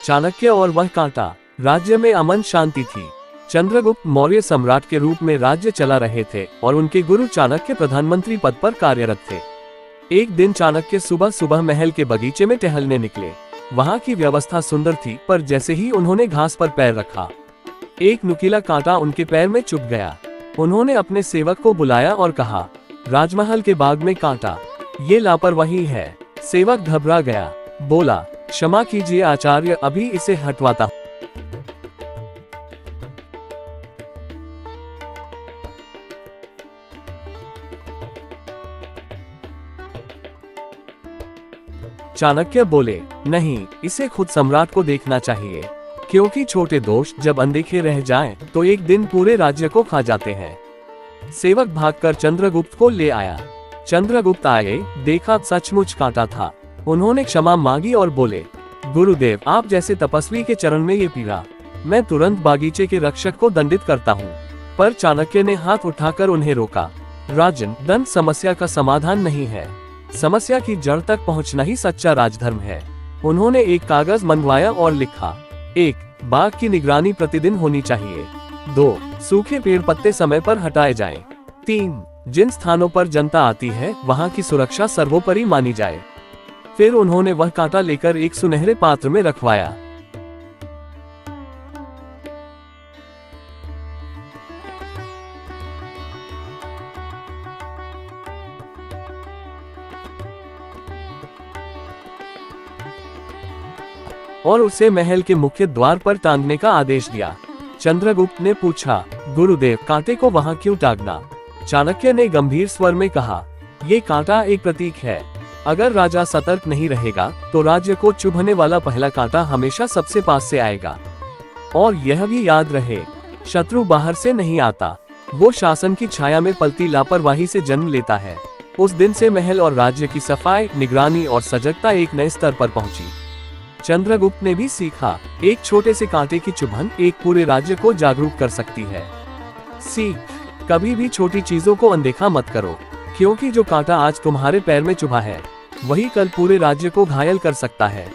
चाणक्य और वह कांटा। राज्य में अमन शांति थी। चंद्रगुप्त मौर्य सम्राट के रूप में राज्य चला रहे थे और उनके गुरु चाणक्य प्रधानमंत्री पद पर कार्यरत थे। एक दिन चाणक्य सुबह सुबह महल के बगीचे में टहलने निकले। वहां की व्यवस्था सुंदर थी, पर जैसे ही उन्होंने घास पर पैर रखा, एक नुकीला कांटा उनके पैर में चुभ गया। उन्होंने अपने सेवक को बुलाया और कहा, राजमहल के बाग में कांटा, ये लापरवाही है। सेवक घबरा गया, बोला, क्षमा कीजिए आचार्य, अभी इसे हटवाता हूं। चाणक्य बोले, नहीं, इसे खुद सम्राट को देखना चाहिए, क्योंकि छोटे दोष जब अनदेखे रह जाएं, तो एक दिन पूरे राज्य को खा जाते हैं। सेवक भागकर चंद्रगुप्त को ले आया। चंद्रगुप्त आए, देखा सचमुच कांटा था। उन्होंने क्षमा मांगी और बोले, गुरुदेव, आप जैसे तपस्वी के चरण में ये पीड़ा, मैं तुरंत बागीचे के रक्षक को दंडित करता हूँ। पर चाणक्य ने हाथ उठाकर उन्हें रोका। राजन, दंड समस्या का समाधान नहीं है, समस्या की जड़ तक पहुंचना ही सच्चा राजधर्म है। उन्होंने एक कागज मंगवाया और लिखा, 1. बाग की निगरानी प्रतिदिन होनी चाहिए। 2. सूखे पेड़ पत्ते समय पर हटाए जाएं। 3. जिन स्थानों पर जनता आती है वहां की सुरक्षा सर्वोपरि मानी जाए। फिर उन्होंने वह कांटा लेकर एक सुनहरे पात्र में रखवाया। और उसे महल के मुख्य द्वार पर टांगने का आदेश दिया। चंद्रगुप्त ने पूछा, गुरुदेव, कांटे को वहां क्यों टांगना? चाणक्य ने गंभीर स्वर में कहा, ये कांटा एक प्रतीक है। अगर राजा सतर्क नहीं रहेगा तो राज्य को चुभने वाला पहला कांटा हमेशा सबसे पास से आएगा। और यह भी याद रहे, शत्रु बाहर से नहीं आता, वो शासन की छाया में पलती लापरवाही से जन्म लेता है। उस दिन से महल और राज्य की सफाई, निगरानी और सजगता एक नए स्तर पर पहुंची। चंद्रगुप्त ने भी सीखा, एक छोटे से कांटे की चुभन एक पूरे राज्य को जागरूक कर सकती है। सीख, कभी भी छोटी चीजों को अनदेखा मत करो, क्योंकि जो कांटा आज तुम्हारे पैर में चुभा है, वही कल पूरे राज्य को घायल कर सकता है।